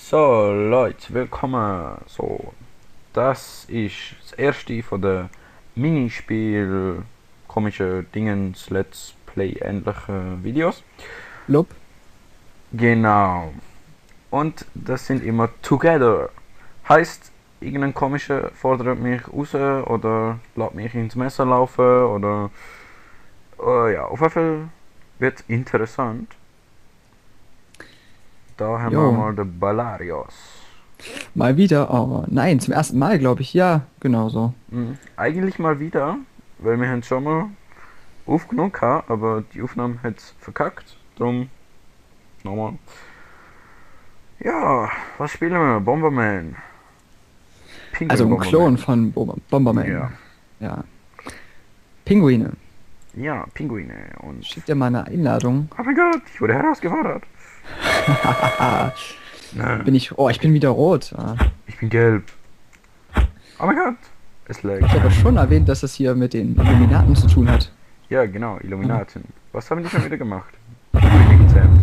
So Leute, willkommen. So, das ist das erste von der Minispiel komische Dingens Let's Play ähnliche Videos. Lob. Genau. Und das sind immer Together. Heißt, irgendein komischer fordert mich raus oder lässt mich ins Messer laufen oder ja, auf jeden Fall wird interessant. Da haben wir Jo. mal den Ballarios. Mal wieder. Oh nein, zum ersten Mal, glaube ich. Ja, genau so. Eigentlich mal wieder, weil wir haben schon mal aufgenommen gehabt, aber die Aufnahme hat verkackt. Drum nochmal. Ja, was spielen wir? Bomberman. Penguin Also ein Bomberman. Klon von Bomberman. Ja. Ja. Pinguine. Ja, Pinguine. Und Schick dir mal eine Einladung. oh mein Gott, ich wurde herausgefordert. Ich bin wieder rot. Ah. Ich bin gelb. Oh mein Gott, es lag. Ich habe schon erwähnt, dass es hier mit den Illuminaten zu tun hat. Ja, genau, Illuminaten. Was haben die schon wieder gemacht? Pinguine gezähmt.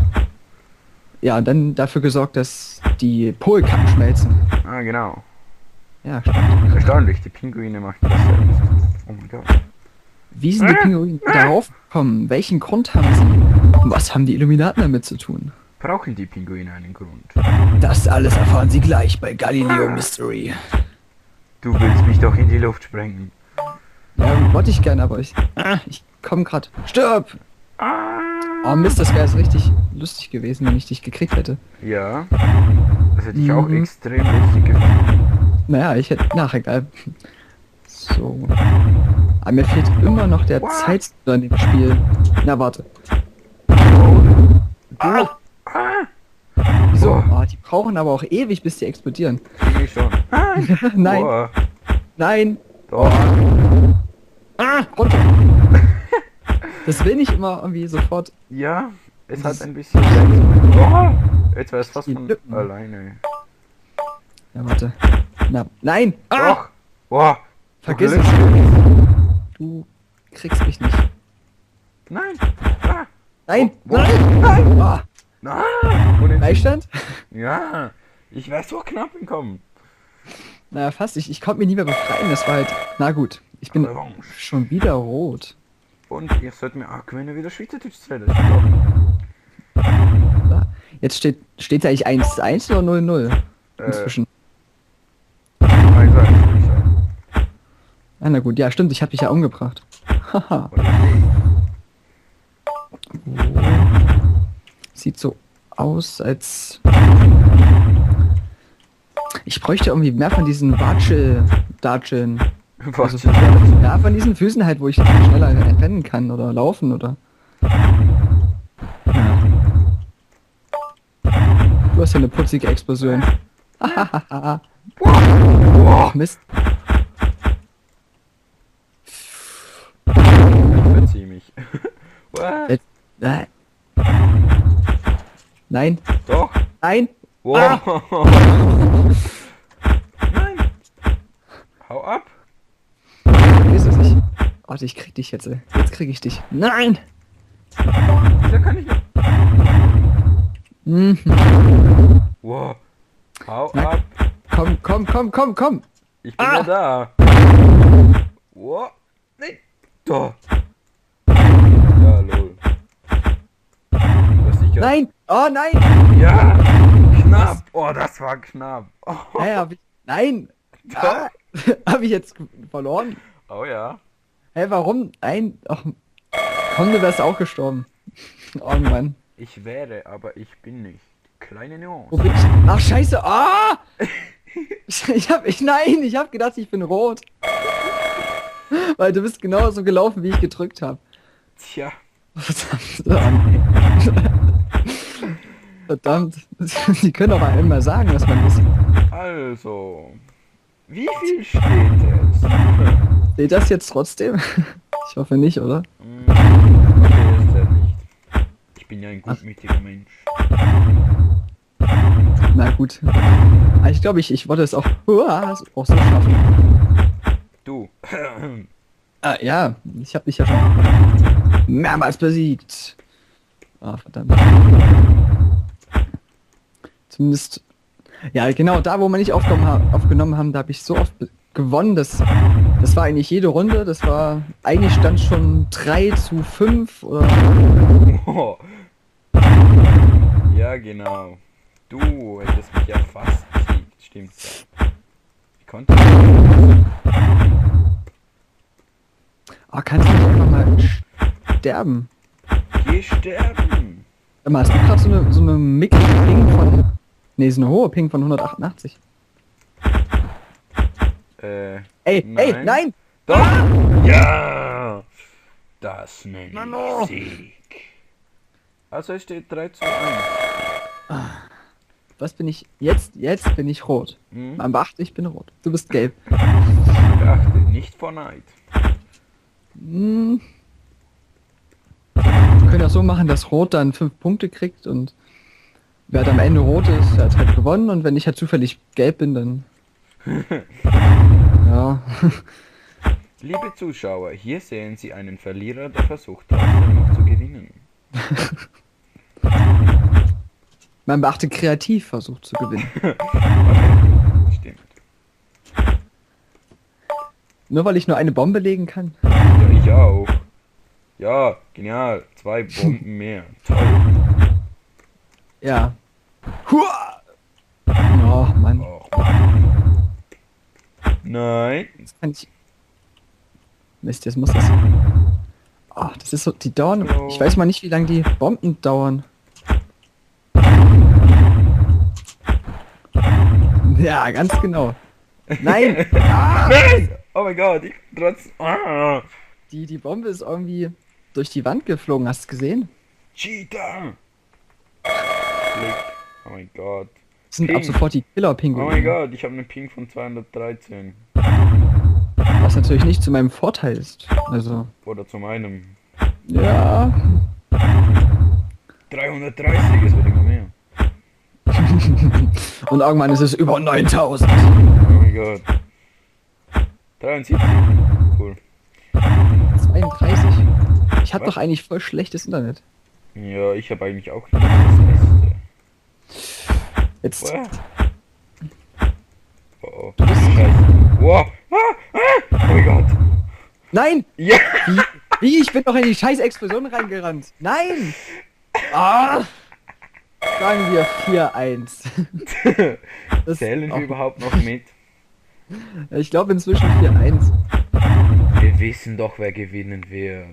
Ja, und dann dafür gesorgt, dass die Polkappen schmelzen. Ah, genau. Ja, stimmt. Erstaunlich, die Pinguine machen das selbst. Oh mein Gott. Wie sind die Pinguine darauf gekommen? Welchen Grund haben sie? Und was haben die Illuminaten damit zu tun? Brauchen die Pinguine einen Grund? Das alles erfahren Sie gleich bei Galileo Mystery. Du willst mich doch in die Luft sprengen. Ja, wollte ich gerne, aber ich komm grad. Stirb! Oh Mist, das wäre jetzt richtig lustig gewesen, wenn ich dich gekriegt hätte. Ja, das hätte ich auch extrem lustig gefunden. Naja, ich hätte... egal. So. Aber mir fehlt immer noch der Zeitsensor in dem Spiel. Na, warte. Wieso? Oh, die brauchen aber auch ewig, bis die explodieren. Ich schon. Nein, Boah, nein. doch. Runter. Das will nicht immer irgendwie sofort. Ja, es hat ein bisschen Angst. Oh, jetzt war es fast Die von Lücken. alleine. Ja, warte. Na, nein! Doch! Boah, Vergiss du es. glückst. Du kriegst mich nicht. Nein! Ah, Nein! Wo? Nein! Nein! Ah, nein! Unentschieden. Beistand? Ja, ich wäre so knapp gekommen. Naja, fast. Ich konnte mich nie mehr befreien. Das war halt... Na gut. Ich bin Orange. schon wieder rot. Und ihr sollt mir auch gewinnen, wieder Schweizerdeutsch zu reden. Ich glaub. Da. Jetzt steht eigentlich 1-1 oder 0-0 inzwischen. Also, würde ich sagen. Ah, na gut, ja stimmt, ich habe dich ja umgebracht. Haha. Und ich- Sieht so aus, als... Ich bräuchte irgendwie mehr von diesen Watschel-Datscheln. Was? Also, ja, von diesen Füßen halt, wo ich schneller rennen kann oder laufen oder... Ja. Du hast ja eine putzige Explosion. Boah, Mist. verzieh mich. What? Äh. Nein, Doch. nein. Wow. Nein. Hau ab. Ist es nicht. Warte, ich krieg dich jetzt. Jetzt krieg ich dich. Nein! Wieso kann ich nicht? Mhm. Wow. Hau Na- ab. Komm. Ich bin ja da. Wow. Nein. Da. Ja, lol. Du hast dich grad- Nein! Oh nein! Ja. Knapp. Oh, das war knapp. Oh, Hä, Nein! Ah, hab ich jetzt verloren? oh ja. Hä, warum? Nein! Ach, komm, du wärst auch gestorben. Oh Mann. Ich wäre, aber ich bin nicht. Kleine Wo Nuance. bin ich? Ach scheiße! Ah! Ich hab gedacht, ich bin rot. Weil du bist genauso gelaufen, wie ich gedrückt habe. Tja. Verdammt. Die können doch einmal sagen, was man ist. Also. Wie viel steht es? Seht das jetzt trotzdem? Ich hoffe nicht, oder? Okay, das zählt nicht. Ich bin ja ein gutmütiger Mensch. Na gut. Aber ich glaube, ich wollte es auch, auch so schaffen. Du. Ah, ja, ich habe dich ja schon mehrmals besiegt. Ah, verdammt. Zumindest Ja, genau, da wo wir nicht aufgenommen haben, da habe ich so oft gewonnen, das war eigentlich jede Runde, das war, eigentlich stand schon 3:5 oder, Oh. Ja, genau. Du hättest mich ja fast besiegt, stimmt's ja. Ich konnte. kannst du nicht einfach mal sterben? Geh sterben! Sag mal, hast du gerade so eine mickrige Ping von, nee, so eine hohe Ping von 188? Ey, nein! Doch! Ja! Das nenne ich Mano. Sieg. Also es steht 3:1. Was bin ich? Jetzt bin ich rot. Hm? Man beachte, ich bin rot. Du bist gelb. Beachte, nicht vor Neid. Hm. Wir können das so machen, dass Rot dann 5 Punkte kriegt und wer dann am Ende rot ist, der hat halt gewonnen und wenn ich halt zufällig gelb bin, dann... Ja. Liebe Zuschauer, hier sehen Sie einen Verlierer, der versucht trotzdem noch zu gewinnen. Man beachte, kreativ versucht zu gewinnen. Okay, stimmt. Nur weil ich nur eine Bombe legen kann. Ja, ich auch. Ja, genial. 2 Bomben mehr. Toll. Ja. Hua! Oh Mann. Och, Mann. Nein. Das kann ich... Mist, jetzt muss das... Ah, das ist so... Die dauern... Ich weiß mal nicht, wie lange die Bomben dauern. Ja, ganz genau. Nein! Nein! Oh mein Gott, ich trotz... Ah. Die Bombe ist irgendwie durch die Wand geflogen, hast du es gesehen? Cheater! Klick. Oh mein Gott. Das sind Ping. ab sofort die Oh Killer-Pinguine. mein Gott, ich habe einen Ping von 213. Was natürlich nicht zu meinem Vorteil ist. Also, Oder zu meinem. ja. 330, es wird immer mehr. Und irgendwann ist es über 9000. Oh mein Gott. 73. Cool. 32. Ich hatte Was? doch eigentlich voll schlechtes Internet. Ja, ich habe eigentlich auch nicht das Beste. Jetzt. Wow. Oh, oh. Scheiße. Wow. Oh mein Gott. Nein! Ja. Wie? Ich bin doch in die scheiß Explosion reingerannt. Nein! Ah! Sagen wir 4:1. Das Zählen auch- wir überhaupt noch mit? Ich glaube inzwischen 4:1. Wir wissen doch, wer gewinnen wird.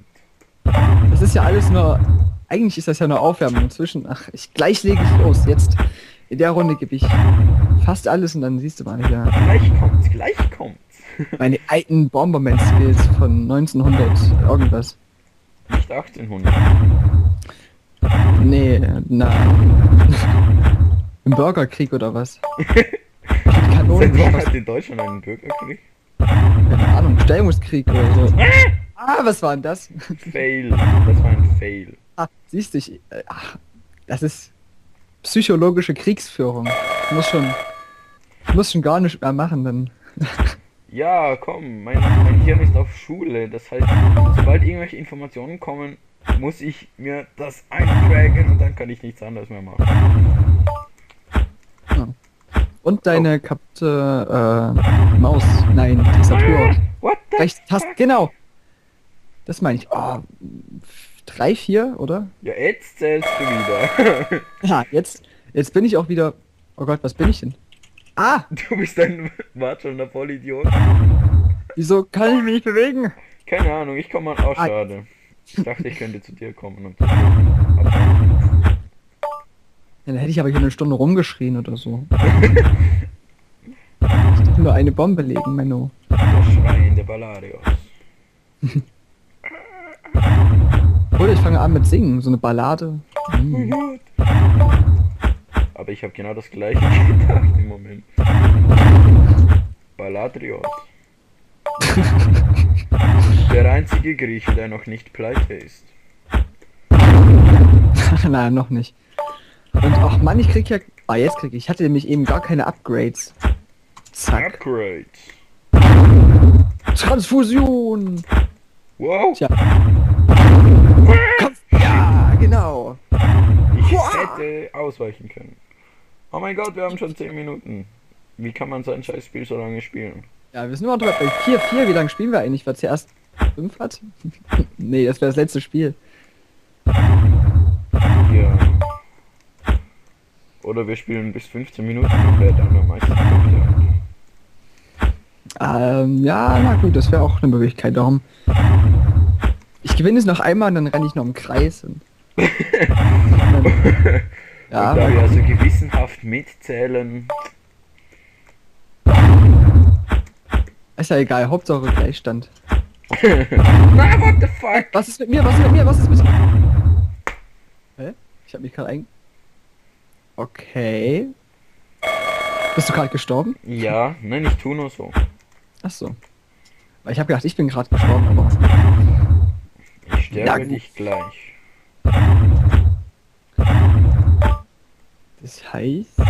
Das ist ja alles nur... Eigentlich ist das ja nur Aufwärmung. Inzwischen... Ach, gleich lege ich los. Jetzt, in der Runde gebe ich fast alles und dann siehst du mal wieder Gleich kommt's, gleich kommt's. meine alten Bomberman-Skills von 1900 irgendwas. Nicht 1800. Nee, na... Im Bürgerkrieg oder was? Seit Kanonen wann was? hat in Deutschland einen Bürgerkrieg? Keine Ahnung, Stellungskrieg oder so. Was war denn das? Fail. Das war ein Fail. Siehst du, das ist psychologische Kriegsführung. Ich muss schon gar nicht mehr machen, dann. Ja, komm, mein Hirn ist auf Schule. Das heißt, sobald irgendwelche Informationen kommen, muss ich mir das einprägen und dann kann ich nichts anderes mehr machen. Und deine kaputte Maus, nein, Tastatur. What the? Rechts Taste, genau. Das meine ich. Oh, 3, 4, oder? Ja, jetzt zählst du wieder. Ja, jetzt bin ich auch wieder. Oh Gott, was bin ich denn? Ah, Du bist ein watschelnder Vollidiot. wieso kann ich mich nicht bewegen? Keine Ahnung, ich komme mal. Oh, Ah. schade. Ich dachte, ich könnte zu dir kommen und. Ja, dann hätte ich aber hier eine Stunde rumgeschrien oder so. Ich dachte nur eine Bombe legen, Menno. Der schreiende Ballarios. Oder ich fange an mit Singen, so eine Ballade. Hm. Aber ich habe genau das gleiche gedacht im Moment. Balladrios. Der einzige Grieche, der noch nicht pleite ist. Nein, noch nicht. Und ach Mann, ich krieg ja... Ah, jetzt krieg ich. Ich hatte nämlich eben gar keine Upgrades. Zack. Upgrade. Transfusion! Wow. Tja. Ja, genau. Ich hätte ausweichen können. Oh mein Gott, wir haben schon 10 Minuten. Wie kann man sein Scheißspiel so lange spielen? Ja, wir sind immer noch bei 4-4. Wie lange spielen wir eigentlich? Weil es zuerst 5 hat? Nee, das wäre das letzte Spiel. Ja. Oder wir spielen bis 15 Minuten und wer dann am meisten Punkte hat. Ja, na gut, das wäre auch eine Möglichkeit. Darum. Ich gewinne es noch einmal und dann renne ich noch im Kreis. Und dann, ja, und da wir also gewissenhaft mitzählen. ist ja egal, Hauptsache Gleichstand. Na, what the fuck? Was ist mit mir? Was ist mit mir? Was ist mit mir? Hä? Ich habe mich gerade ein... Okay. Bist du gerade gestorben? Ja, nein, ich tu nur so. Ach so. Weil ich habe gedacht, ich bin gerade gestorben, aber... Ich sterbe Ja, gut. dich gleich. Das heißt...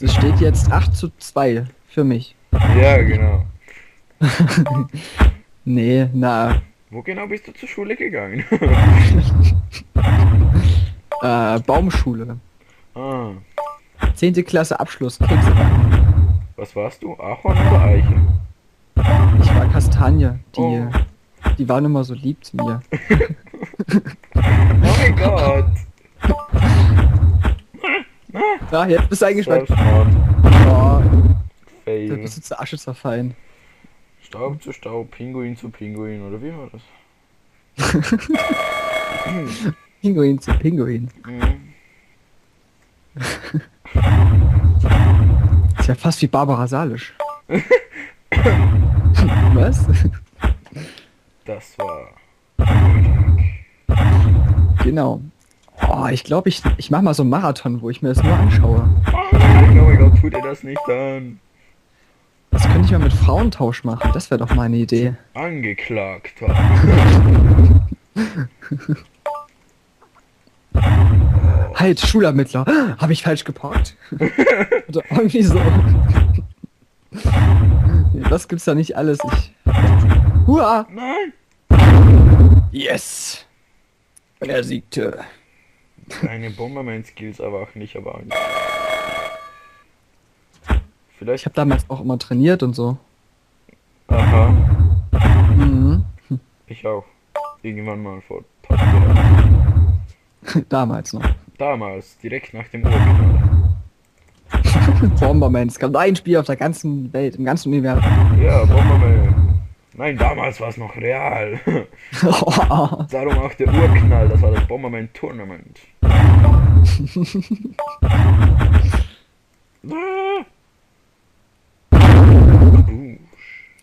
Es steht jetzt 8:2 für mich. Ja, genau. Nee, na... Wo genau bist du zur Schule gegangen? Baumschule. Ah, 10. Klasse Abschluss, Kekse. was warst du? Ahorn oder Eiche? Ich war Kastanie. Oh. Die waren immer so lieb zu mir. Oh mein Gott! Ja, jetzt bist du eingesperrt. Selbstmord. Oh, da Fail. bist du zur Asche zerfallen. Staub zu Staub, Pinguin zu Pinguin, oder wie war das? Pinguin zu Pinguin. Mhm. Ist ja fast wie Barbara Salisch. Was? Das war... Genau. Oh, ich glaube, ich mache mal so einen Marathon, wo ich mir das nur anschaue. Oh mein Gott, tut ihr das nicht an? Das könnte ich mal mit Frauentausch machen. Das wäre doch mal eine Idee. Angeklagter. Halt, Schulermittler. Habe ich falsch geparkt? Oder irgendwie so. Nee, das gibt's ja nicht alles. Hua! Nein! Yes! Er siegte. Deine Bomberman-Skills erwachen nicht, aber auch nicht. Ich Vielleicht... habe damals auch immer trainiert und so. Aha, Mhm. ich auch. Irgendwann mal vor 1000 Jahren. Damals noch. Damals, direkt nach dem Urknall. Bomberman. Es gab nur ein Spiel auf der ganzen Welt, im ganzen Universum. Ja, Bomberman. Nein, damals war es noch real. Darum auch der Urknall, das war das Bomberman Tournament.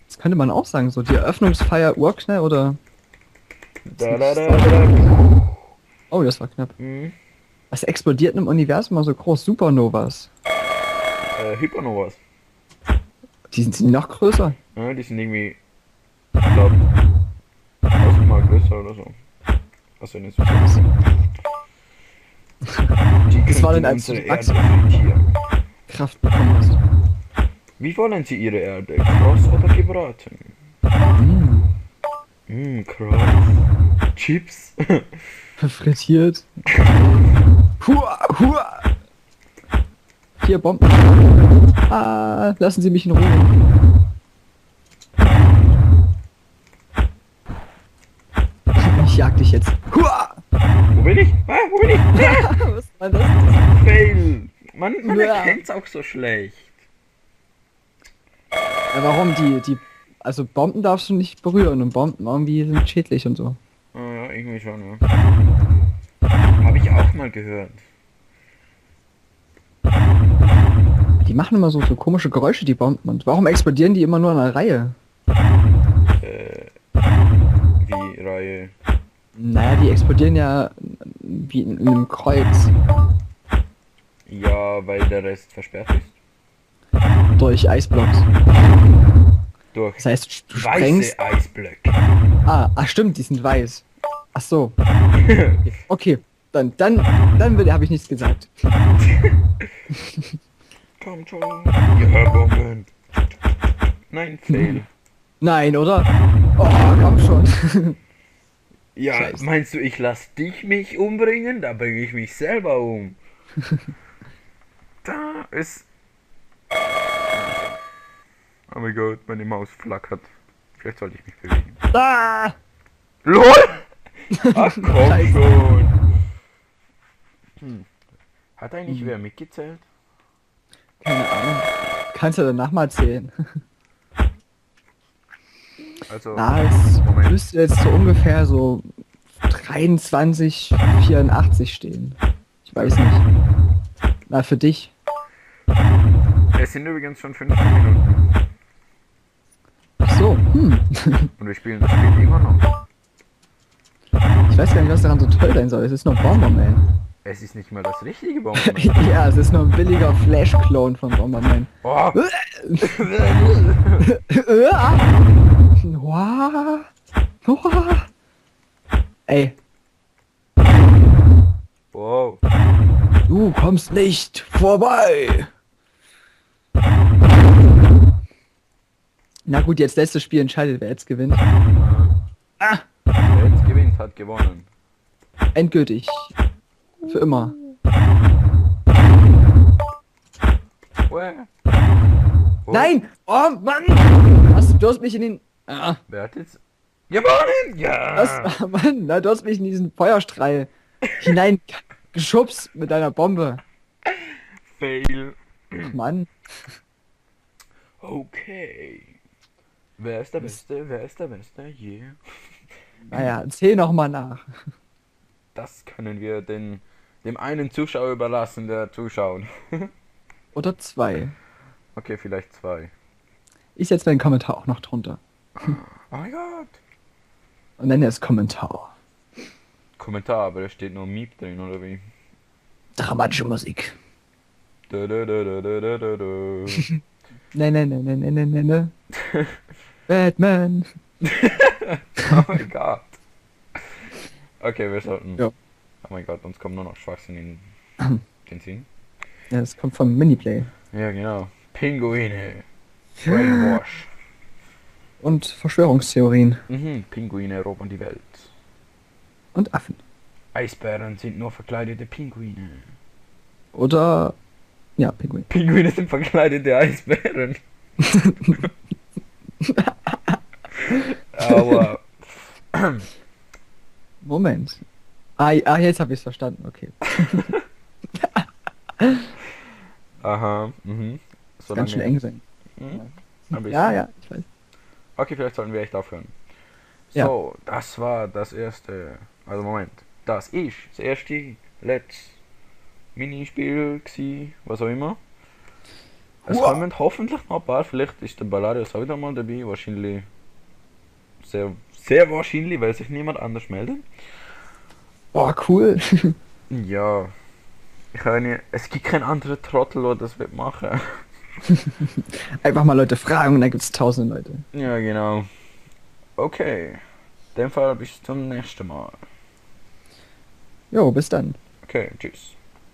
Das könnte man auch sagen, so die Eröffnungsfeier Urknall oder... Da, da, da, da. Oh, das war knapp. Mhm. Was explodiert im Universum mal so groß? Supernovas. Hypernovas. Die sind noch größer. Ja, die sind irgendwie, ich glaube, 1000-mal größer oder so. Also nicht so. Die Das war könnten denn, als du unsere die Erde frittieren. Kraft bekommen hast. Wie wollen Sie Ihre Erde? Kross oder gebraten? Kross. Chips? Frittiert. Hua, hua. 4 Bomben. Ah, lassen Sie mich in Ruhe. Ich jag dich jetzt. Hua. Wo bin ich? Ah, wo bin ich? Was war das? Fail! Man Ja. erkennt's auch so schlecht. Ja, warum also Bomben darfst du nicht berühren und Bomben irgendwie sind schädlich und so. Ah, ja, irgendwie schon, ja. Habe ich auch mal gehört. Die machen immer so komische Geräusche, die Bomben. Und warum explodieren die immer nur in einer Reihe? Wie Reihe. Naja, die explodieren ja wie in einem Kreuz. Ja, weil der Rest versperrt ist. Durch Eisblocks. Durch Das heißt, du sprengst... weiße Eisblöcke. Ach stimmt, die sind weiß. Ach so. Okay, dann habe ich nichts gesagt. Kommt schon. Ja, Bomben. Nein, Fail. Nein, oder? Oh, komm schon. Ja, Scheiße. meinst du, ich lass dich mich umbringen? Da bringe ich mich selber um. Da ist... Oh mein Gott, meine Maus flackert. Vielleicht sollte ich mich bewegen. Ah! LOL! Ach komm Scheiße. schon! Hat eigentlich wer mitgezählt? Keine Ahnung. Kannst du danach mal zählen. Also, Na, es Moment. müsste jetzt so ungefähr so 23, 84 stehen. Ich weiß nicht. Na, für dich. Es sind übrigens schon 15 Minuten. Ach so, Und wir spielen das Spiel immer noch. Ich weiß gar nicht, was daran so toll sein soll. Es ist nur Bomberman. Es ist nicht mal das richtige Bomberman. Ja, es ist nur ein billiger Flash-Clone von Bomberman. Oh! Wow. Wow. Ey, Wow. du kommst nicht vorbei. Na gut, jetzt letztes Spiel entscheidet, wer jetzt gewinnt. Ah, Wer jetzt gewinnt, hat gewonnen. endgültig. Für immer. Uäh. Oh, Nein! Oh Mann! Du hast mich in den... Ah, Wer hat jetzt gewonnen? Ja! Mann, na, du hast mich in diesen Feuerstrahl hineingeschubst mit deiner Bombe. Fail. Ach, Mann. Okay. Wer ist der Beste? Wer ist der Beste? Yeah. Naja, zähl noch mal nach. Das können wir dem einen Zuschauer überlassen, der zuschaut. Oder 2. Okay, vielleicht 2. Ich setze meinen Kommentar auch noch drunter. Oh mein Gott. Und nenne es Kommentar. Kommentar, aber da steht nur Miep drin, oder wie? Dramatische Musik. Du, du, du, du, du, du, du, du. Ne. Batman. Oh mein Gott. Okay, wir sollten... Ja. Oh mein Gott, uns kommt nur noch Schwachsinn in den Sinn. Ja, das kommt vom Miniplay. Ja, genau. Pinguine. Brainwash. Und Verschwörungstheorien. Pinguine erobern die Welt. Und Affen. Eisbären sind nur verkleidete Pinguine. Oder... Ja, Pinguin. Pinguine sind verkleidete Eisbären. Aber... Moment. Jetzt habe ich es verstanden. Okay. Aha, Das kann schon eng sein. Ein bisschen. Ja, ich weiß. Okay, vielleicht sollten wir echt aufhören. Ja. So, das war das erste... Also Moment. Das erste Let's Minispiel gsi, was auch immer. Es Wow. kommen hoffentlich noch ein paar, vielleicht ist der Ballarius auch wieder mal dabei, wahrscheinlich sehr, sehr wahrscheinlich, weil sich niemand anders meldet. Oh, cool. Ja, es gibt keinen anderen Trottel, der das wird machen. Einfach mal Leute fragen und dann gibt es tausende Leute. Ja, genau. Okay, in dem Fall bis zum nächsten Mal. Jo, bis dann. Okay, tschüss.